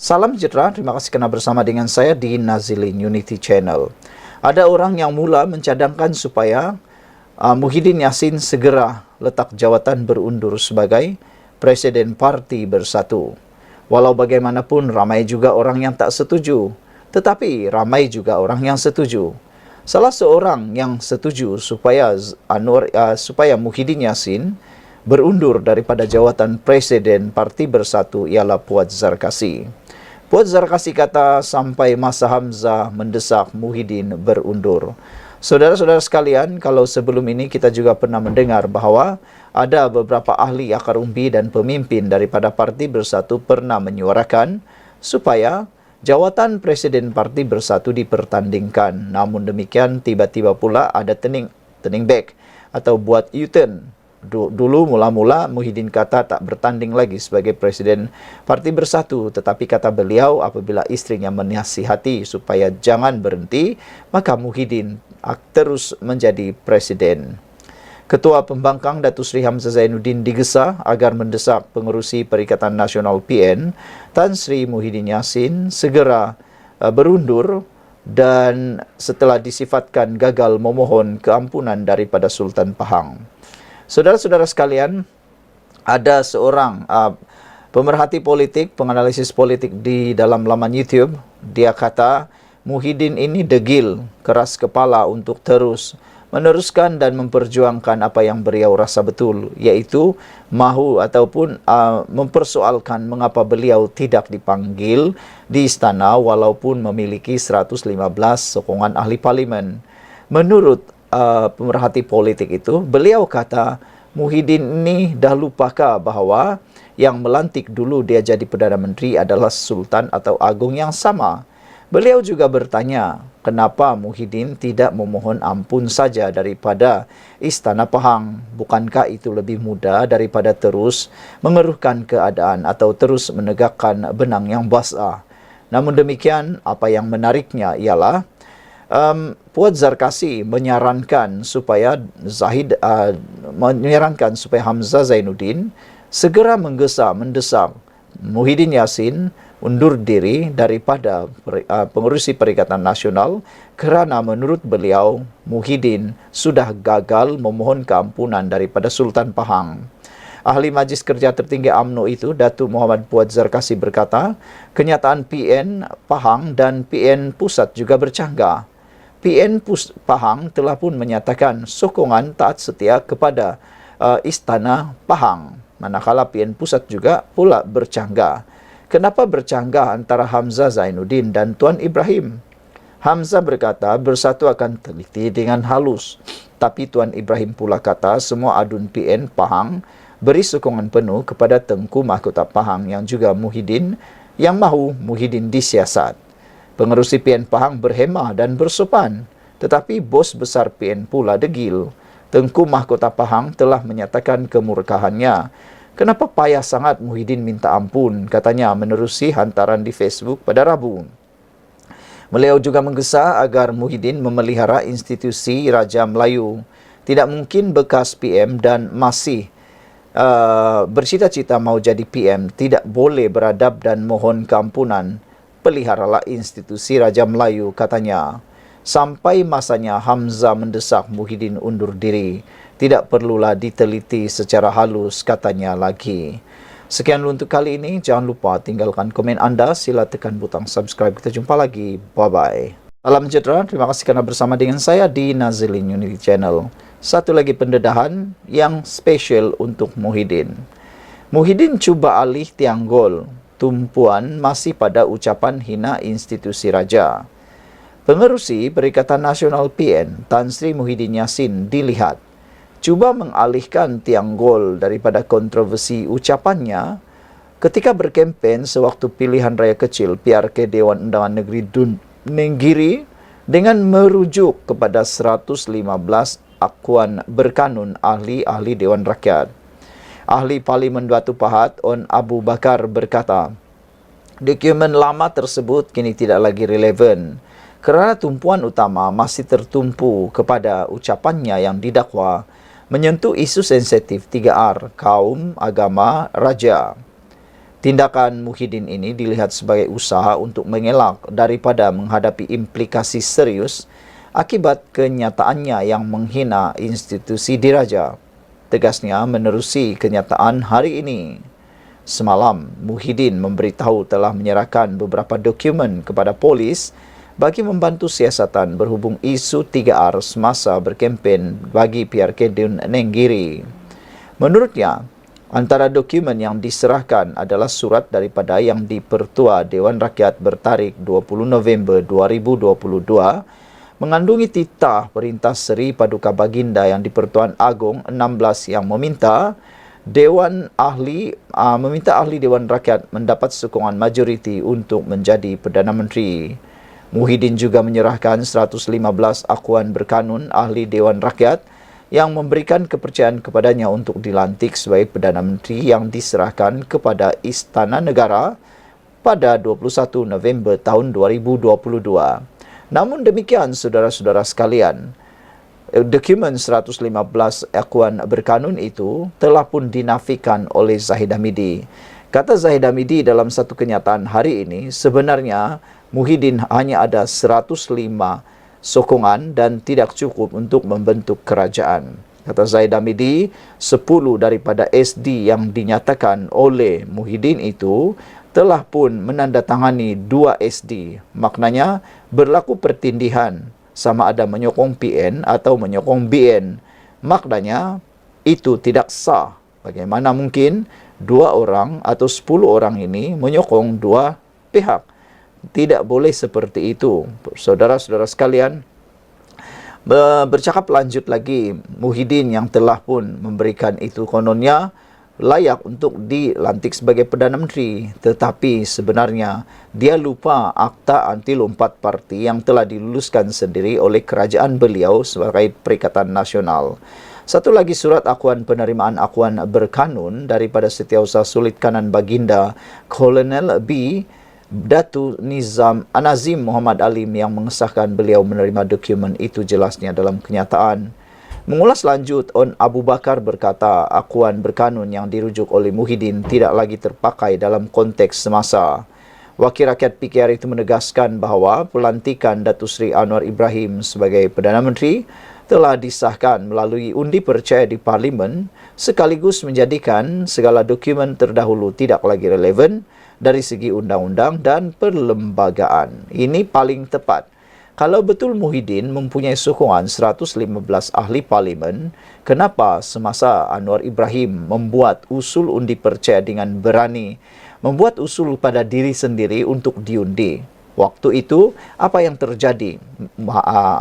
Salam sejahtera, terima kasih kerana bersama dengan saya di Nazilin Unity Channel. Ada orang yang mula mencadangkan supaya Muhyiddin Yassin segera letak jawatan berundur sebagai Presiden Parti Bersatu. Walau bagaimanapun ramai juga orang yang tak setuju, tetapi ramai juga orang yang setuju. Salah seorang yang setuju supaya Muhyiddin Yassin berundur daripada jawatan Presiden Parti Bersatu ialah Puat Zarkasi. Puat Zarkasi kata sampai masa Hamzah mendesak Muhyiddin berundur. Saudara-saudara sekalian, kalau sebelum ini kita juga pernah mendengar bahawa ada beberapa ahli akar umbi dan pemimpin daripada Parti Bersatu pernah menyuarakan supaya jawatan Presiden Parti Bersatu dipertandingkan. Namun demikian, tiba-tiba pula ada turning back atau buat U-turn. Dulu mula-mula Muhyiddin kata tak bertanding lagi sebagai Presiden Parti Bersatu, tetapi kata beliau apabila isterinya menasihati supaya jangan berhenti, maka Muhyiddin terus menjadi Presiden. Ketua Pembangkang Datuk Seri Hamzah Zainuddin digesa agar mendesak pengerusi Perikatan Nasional PN Tan Sri Muhyiddin Yassin segera berundur dan setelah disifatkan gagal memohon keampunan daripada Sultan Pahang. Saudara-saudara sekalian, ada seorang pemerhati politik, penganalisis politik di dalam laman YouTube. Dia kata Muhyiddin ini degil, keras kepala untuk terus meneruskan dan memperjuangkan apa yang beliau rasa betul, iaitu mahu ataupun mempersoalkan mengapa beliau tidak dipanggil di istana walaupun memiliki 115 sokongan ahli parlimen. Menurut pemerhati politik itu, beliau kata Muhyiddin ini dah lupakah bahawa yang melantik dulu dia jadi Perdana Menteri adalah Sultan atau Agung yang sama. Beliau juga bertanya, kenapa Muhyiddin tidak memohon ampun saja daripada Istana Pahang? Bukankah itu lebih mudah daripada terus mengeruhkan keadaan atau terus menegakkan benang yang basah? Namun demikian, apa yang menariknya ialah Puat Zarkasi menyarankan supaya Hamzah Zainuddin segera mendesak Muhyiddin Yassin undur diri daripada pengerusi Perikatan Nasional kerana menurut beliau Muhyiddin sudah gagal memohon keampunan daripada Sultan Pahang. Ahli Majlis Kerja Tertinggi UMNO itu, Datuk Muhammad Puat Zarkasi berkata, kenyataan PN Pahang dan PN Pusat juga bercanggah. PN Pahang telah pun menyatakan sokongan taat setia kepada Istana Pahang. Manakala PN Pusat juga pula bercanggah. Kenapa bercanggah antara Hamzah Zainuddin dan Tuan Ibrahim? Hamzah berkata Bersatu akan teliti dengan halus. Tapi Tuan Ibrahim pula kata semua adun PN Pahang beri sokongan penuh kepada Tengku Mahkota Pahang yang juga Muhyiddin yang mahu Muhyiddin disiasat. Pengerusi PN Pahang berhemah dan bersopan, tetapi bos besar PN pula degil. Tengku Mahkota Pahang telah menyatakan kemurkahannya. Kenapa payah sangat Muhyiddin minta ampun, katanya menerusi hantaran di Facebook pada Rabu. Beliau juga menggesa agar Muhyiddin memelihara institusi Raja Melayu. Tidak mungkin bekas PM dan masih bercita-cita mau jadi PM tidak boleh beradab dan mohon keampunan. Peliharalah institusi Raja Melayu, katanya. Sampai masanya Hamzah mendesak Muhyiddin undur diri. Tidak perlulah diteliti secara halus, katanya lagi. Sekian dulu untuk kali ini. Jangan lupa tinggalkan komen anda. Sila tekan butang subscribe. Kita jumpa lagi. Bye-bye. Salam sejahtera. Terima kasih kerana bersama dengan saya di Nazilin Unity Channel. Satu lagi pendedahan yang spesial untuk Muhyiddin. Muhyiddin cuba alih tiang gol. Tumpuan masih pada ucapan hina institusi raja. Pengerusi Perikatan Nasional PN Tan Sri Muhyiddin Yassin dilihat cuba mengalihkan tiang gol daripada kontroversi ucapannya ketika berkempen sewaktu pilihan raya kecil PRK Dewan Undangan Negeri Nenggiri dengan merujuk kepada 115 akuan berkanun ahli-ahli Dewan Rakyat. Ahli Parlimen Batu Pahat On Abu Bakar berkata, dokumen lama tersebut kini tidak lagi relevan kerana tumpuan utama masih tertumpu kepada ucapannya yang didakwa menyentuh isu sensitif 3R, kaum, agama, raja. Tindakan Muhyiddin ini dilihat sebagai usaha untuk mengelak daripada menghadapi implikasi serius akibat kenyataannya yang menghina institusi diraja. Tegasnya menerusi kenyataan hari ini. Semalam, Muhyiddin memberitahu telah menyerahkan beberapa dokumen kepada polis bagi membantu siasatan berhubung isu 3R semasa berkempen bagi PRK Dun Nenggiri. Menurutnya, antara dokumen yang diserahkan adalah surat daripada Yang di-Pertua Dewan Rakyat bertarikh 20 November 2022 mengandungi titah Perintah Seri Paduka Baginda Yang di-Pertuan Agong 16 yang meminta ahli Dewan Rakyat mendapat sokongan majoriti untuk menjadi Perdana Menteri. Muhyiddin juga menyerahkan 115 akuan berkanun ahli Dewan Rakyat yang memberikan kepercayaan kepadanya untuk dilantik sebagai Perdana Menteri yang diserahkan kepada Istana Negara pada 21 November tahun 2022. Namun demikian, saudara-saudara sekalian, dokumen 115 akuan berkanun itu telah pun dinafikan oleh Zahid Hamidi. Kata Zahid Hamidi dalam satu kenyataan hari ini, sebenarnya Muhyiddin hanya ada 105 sokongan dan tidak cukup untuk membentuk kerajaan. Kata Zahid Hamidi, 10 daripada SD yang dinyatakan oleh Muhyiddin itu telah pun menandatangani 2 SD. Maknanya berlaku pertindihan sama ada menyokong PN atau menyokong BN. Maknanya itu tidak sah. Bagaimana mungkin 2 orang atau 10 orang ini menyokong 2 pihak? Tidak boleh seperti itu. Saudara-saudara sekalian, bercakap lanjut lagi, Muhyiddin yang telah pun memberikan itu kononnya layak untuk dilantik sebagai Perdana Menteri, tetapi sebenarnya dia lupa akta anti lompat parti yang telah diluluskan sendiri oleh kerajaan beliau sebagai Perikatan Nasional. Satu lagi surat akuan penerimaan akuan berkanun daripada Setiausaha Sulit Kanan Baginda Kolonel B. Datu Nazim Muhammad Alim yang mengesahkan beliau menerima dokumen itu jelasnya dalam kenyataan. Mengulas lanjut, On Abu Bakar berkata akuan berkanun yang dirujuk oleh Muhyiddin tidak lagi terpakai dalam konteks semasa. Wakil Rakyat PKR itu menegaskan bahawa pelantikan Datuk Seri Anwar Ibrahim sebagai Perdana Menteri telah disahkan melalui undi percaya di Parlimen sekaligus menjadikan segala dokumen terdahulu tidak lagi relevan dari segi undang-undang dan perlembagaan. Ini paling tepat. Kalau betul Muhyiddin mempunyai sokongan 115 ahli parlimen, kenapa semasa Anwar Ibrahim membuat usul undi percaya dengan berani membuat usul pada diri sendiri untuk diundi? Waktu itu, apa yang terjadi?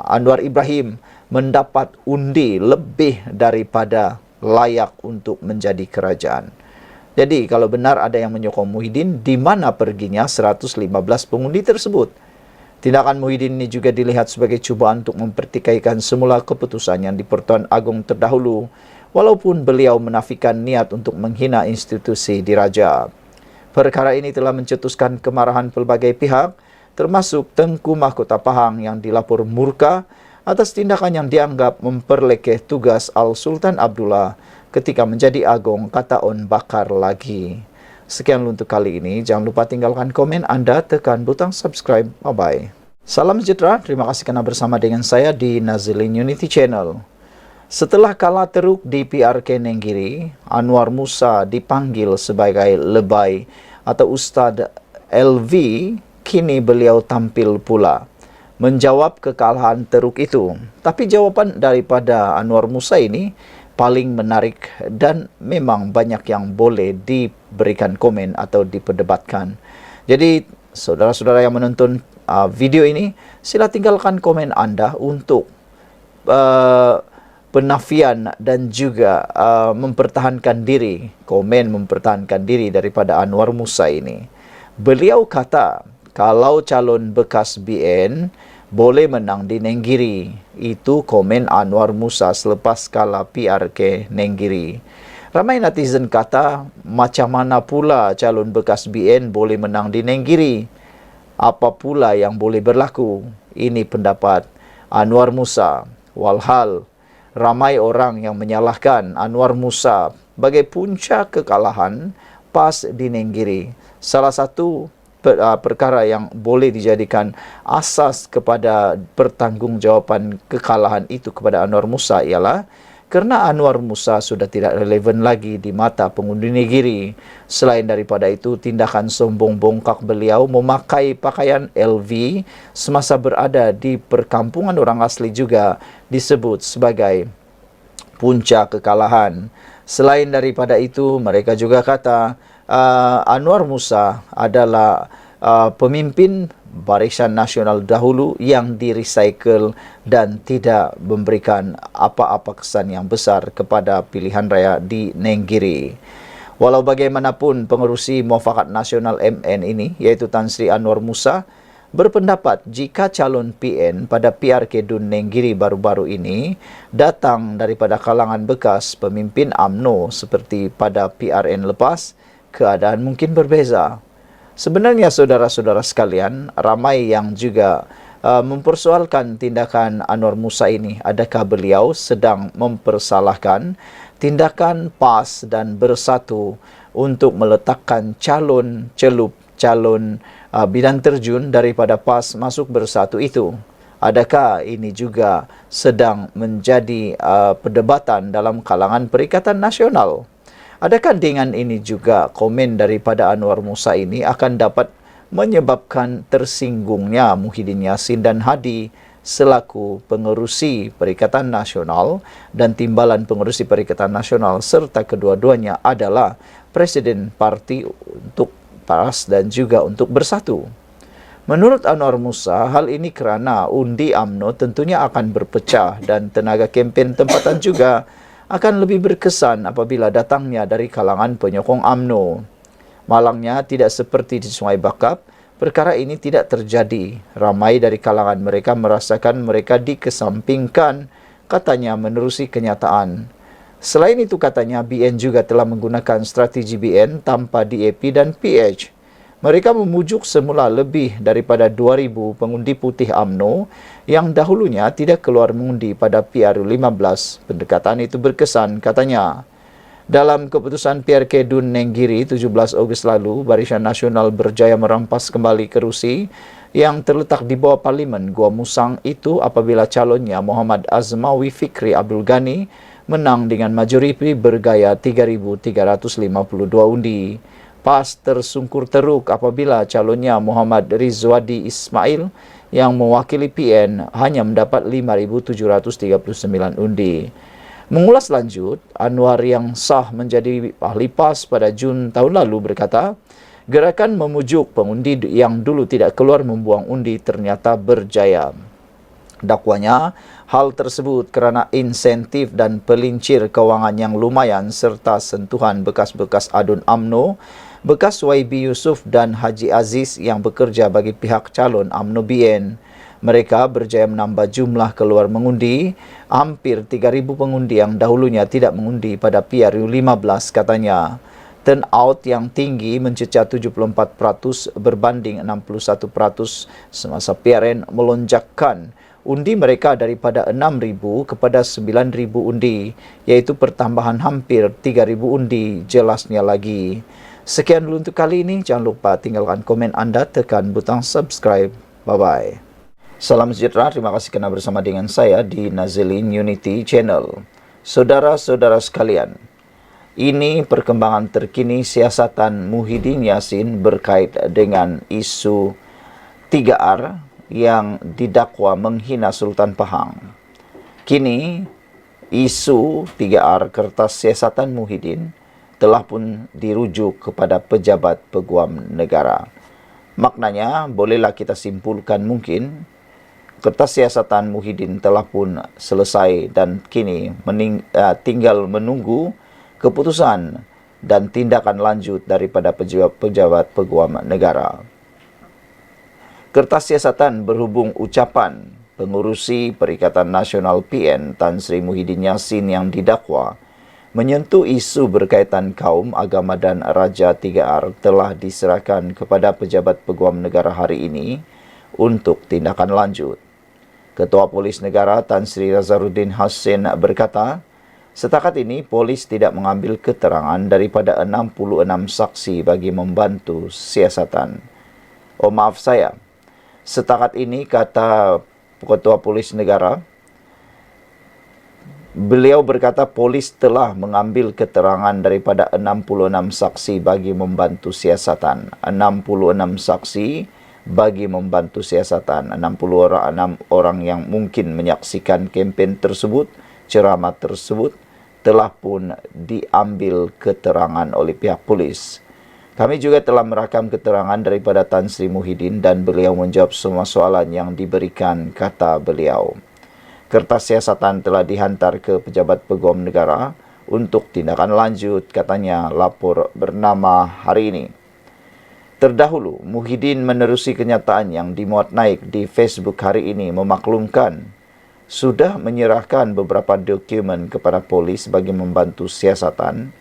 Anwar Ibrahim mendapat undi lebih daripada layak untuk menjadi kerajaan. Jadi, kalau benar ada yang menyokong Muhyiddin, di mana perginya 115 pengundi tersebut? Tindakan Muhyiddin ini juga dilihat sebagai cubaan untuk mempertikaikan semula keputusan yang di-Pertuan Agong terdahulu, walaupun beliau menafikan niat untuk menghina institusi diraja. Perkara ini telah mencetuskan kemarahan pelbagai pihak, termasuk Tengku Mahkota Pahang yang dilapor murka atas tindakan yang dianggap memperlekeh tugas Al-Sultan Abdullah ketika menjadi Agong, kata On Bakar lagi. Sekian untuk kali ini. Jangan lupa tinggalkan komen Anda, tekan butang subscribe. Bye-bye. Salam sejahtera. Terima kasih kerana bersama dengan saya di Nazilin Unity Channel. Setelah kalah teruk di PRK Nenggiri, Anwar Musa dipanggil sebagai lebay atau Ustaz LV. Kini beliau tampil pula menjawab kekalahan teruk itu. Tapi jawapan daripada Anwar Musa ini paling menarik dan memang banyak yang boleh diberikan komen atau diperdebatkan. Jadi, saudara-saudara yang menonton video ini, sila tinggalkan komen Anda untuk penafian dan juga mempertahankan diri, komen mempertahankan diri daripada Anwar Musa ini. Beliau kata, kalau calon bekas BN boleh menang di Nenggiri. Itu komen Anwar Musa selepas kalah PRK Nenggiri. Ramai netizen kata, macam mana pula calon bekas BN boleh menang di Nenggiri? Apa pula yang boleh berlaku? Ini pendapat Anwar Musa. Walhal, ramai orang yang menyalahkan Anwar Musa sebagai punca kekalahan PAS di Nenggiri. Salah satu perkara yang boleh dijadikan asas kepada pertanggungjawaban kekalahan itu kepada Anwar Musa ialah kerana Anwar Musa sudah tidak relevan lagi di mata pengundi negeri. Selain daripada itu, tindakan sombong bongkak beliau memakai pakaian LV semasa berada di perkampungan orang asli juga disebut sebagai punca kekalahan. Selain daripada itu, mereka juga kata Anwar Musa adalah pemimpin Barisan Nasional dahulu yang di-recycle dan tidak memberikan apa-apa kesan yang besar kepada pilihan raya di Nenggiri. Walau bagaimanapun, pengerusi Muafakat Nasional MN ini, iaitu Tan Sri Anwar Musa, berpendapat jika calon PN pada PRK Dun Nenggiri baru-baru ini datang daripada kalangan bekas pemimpin UMNO seperti pada PRN lepas, keadaan mungkin berbeza. Sebenarnya saudara-saudara sekalian, ramai yang juga mempersoalkan tindakan Anwar Musa ini. Adakah beliau sedang mempersalahkan tindakan PAS dan Bersatu untuk meletakkan calon celup, calon bidang terjun daripada PAS masuk Bersatu itu? Adakah ini juga sedang menjadi perdebatan dalam kalangan Perikatan Nasional? Adakah dengan ini juga komen daripada Anwar Musa ini akan dapat menyebabkan tersinggungnya Muhyiddin Yassin dan Hadi selaku pengerusi Perikatan Nasional dan timbalan pengerusi Perikatan Nasional serta kedua-duanya adalah Presiden Parti untuk PAS dan juga untuk Bersatu? Menurut Anwar Musa, hal ini kerana undi UMNO tentunya akan berpecah dan tenaga kempen tempatan juga akan lebih berkesan apabila datangnya dari kalangan penyokong UMNO. Malangnya tidak seperti di Sungai Bakap, perkara ini tidak terjadi. Ramai dari kalangan mereka merasakan mereka dikesampingkan, katanya menerusi kenyataan. Selain itu katanya BN juga telah menggunakan strategi BN tanpa DAP dan PH. Mereka memujuk semula lebih daripada 2,000 pengundi putih UMNO yang dahulunya tidak keluar mengundi pada PRU15. Pendekatan itu berkesan, katanya. Dalam keputusan PRK Dun Nenggiri 17 Ogos lalu, Barisan Nasional berjaya merampas kembali kerusi yang terletak di bawah Parlimen Gua Musang itu apabila calonnya Muhammad Azmawi Fikri Abdul Ghani menang dengan majoriti bergaya 3,352 undi. PAS tersungkur teruk apabila calonnya Muhammad Rizwadi Ismail yang mewakili PN hanya mendapat 5,739 undi. Mengulas lanjut, Anwar yang sah menjadi ahli PAS pada Jun tahun lalu berkata, gerakan memujuk pengundi yang dulu tidak keluar membuang undi ternyata berjaya. Dakwanya, hal tersebut kerana insentif dan pelincir kewangan yang lumayan serta sentuhan bekas-bekas adun UMNO, bekas YB Yusof dan Haji Aziz yang bekerja bagi pihak calon UMNO BN. Mereka berjaya menambah jumlah keluar mengundi, hampir 3,000 pengundi yang dahulunya tidak mengundi pada PRU 15 katanya. Turnout yang tinggi mencecah 74% berbanding 61% semasa PRN melonjakkan undi mereka daripada 6,000 kepada 9,000 undi, iaitu pertambahan hampir 3,000 undi jelasnya lagi. Sekian dulu untuk kali ini. Jangan lupa tinggalkan komen anda, tekan butang subscribe. Bye-bye. Salam sejahtera, terima kasih kerana bersama dengan saya di Nazilin Unity Channel. Saudara-saudara sekalian, ini perkembangan terkini siasatan Muhyiddin Yassin berkait dengan isu 3R yang didakwa menghina Sultan Pahang. Kini, isu 3R kertas siasatan Muhyiddin telah pun dirujuk kepada pejabat peguam negara. Maknanya, bolehlah kita simpulkan mungkin kertas siasatan Muhyiddin telah pun selesai dan kini tinggal menunggu keputusan dan tindakan lanjut daripada pejabat peguam negara. Kertas siasatan berhubung ucapan pengurusi Perikatan Nasional PN Tan Sri Muhyiddin Yassin yang didakwa menyentuh isu berkaitan kaum, agama dan Raja 3R telah diserahkan kepada pejabat peguam negara hari ini untuk tindakan lanjut. Ketua Polis Negara Tan Sri Razaruddin Hassin berkata, Setakat ini, polis tidak mengambil keterangan daripada 66 saksi bagi membantu siasatan. Oh maaf saya, setakat ini kata Ketua Polis Negara, beliau berkata polis telah mengambil keterangan daripada 66 saksi bagi membantu siasatan. 66 saksi bagi membantu siasatan. 66 orang yang mungkin menyaksikan kempen tersebut, ceramah tersebut, telah pun diambil keterangan oleh pihak polis. Kami juga telah merakam keterangan daripada Tan Sri Muhyiddin dan beliau menjawab semua soalan yang diberikan, kata beliau. Kertas siasatan telah dihantar ke Pejabat Peguam Negara untuk tindakan lanjut, katanya lapor bernama hari ini. Terdahulu, Muhyiddin menerusi kenyataan yang dimuat naik di Facebook hari ini memaklumkan sudah menyerahkan beberapa dokumen kepada polis bagi membantu siasatan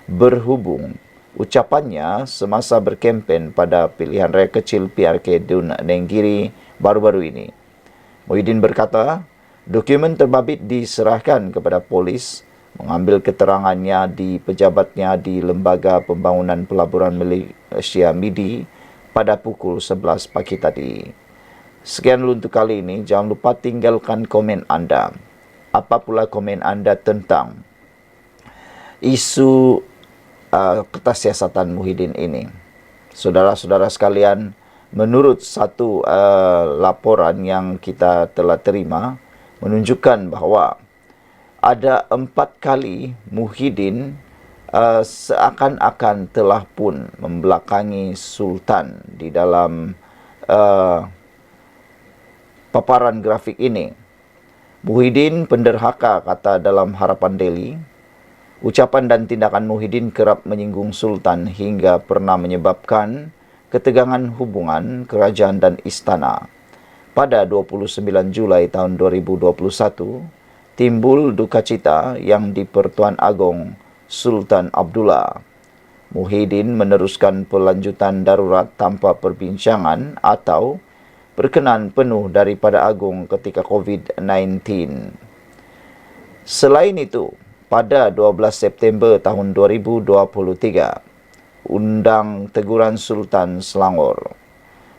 berhubung ucapannya semasa berkempen pada pilihan raya kecil PRK Dun Nenggiri baru-baru ini. Muhyiddin berkata, dokumen terbabit diserahkan kepada polis mengambil keterangannya di pejabatnya di Lembaga Pembangunan Pelaburan Malaysia MIDI pada pukul 11 pagi tadi. Sekian dulu untuk kali ini. Jangan lupa tinggalkan komen anda. Apa pula komen anda tentang isu kertas siasatan Muhyiddin ini? Saudara-saudara sekalian, menurut satu laporan yang kita telah terima, menunjukkan bahawa ada 4 kali Muhyiddin seakan-akan telah pun membelakangi Sultan di dalam paparan grafik ini. Muhyiddin penderhaka, kata dalam Harapan Daily. Ucapan dan tindakan Muhyiddin kerap menyinggung Sultan hingga pernah menyebabkan ketegangan hubungan kerajaan dan istana. Pada 29 Julai tahun 2021, timbul duka cita yang di Pertuan Agong Sultan Abdullah. Muhyiddin meneruskan pelanjutan darurat tanpa perbincangan atau berkenan penuh daripada Agung ketika COVID-19. Selain itu, pada 12 September tahun 2023, undang teguran Sultan Selangor.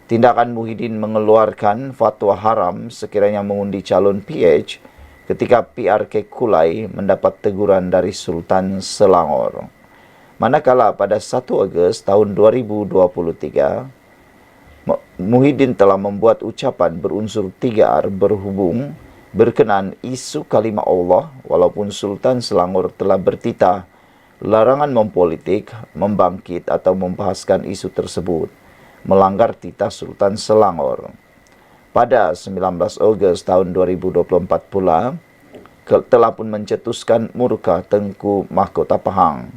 Tindakan Muhyiddin mengeluarkan fatwa haram sekiranya mengundi calon PH ketika PRK Kulai mendapat teguran dari Sultan Selangor. Manakala pada 1 Ogos tahun 2023, Muhyiddin telah membuat ucapan berunsur 3R berhubung berkenaan isu kalimah Allah, walaupun Sultan Selangor telah bertitah larangan mempolitik, membangkit atau membahaskan isu tersebut, melanggar titah Sultan Selangor. Pada 19 Ogos tahun 2024 pula, telah pun mencetuskan murka Tengku Mahkota Pahang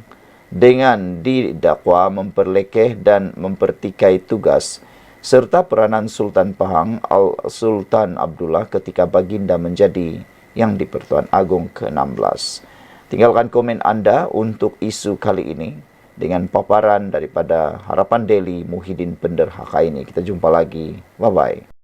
dengan didakwa memperlekeh dan mempertikai tugas serta peranan Sultan Pahang Al-Sultan Abdullah ketika baginda menjadi yang di Pertuan Agong ke-16. Tinggalkan komen anda untuk isu kali ini dengan paparan daripada Harapan Daily Muhyiddin penderhaka ini. Kita jumpa lagi. Bye-bye.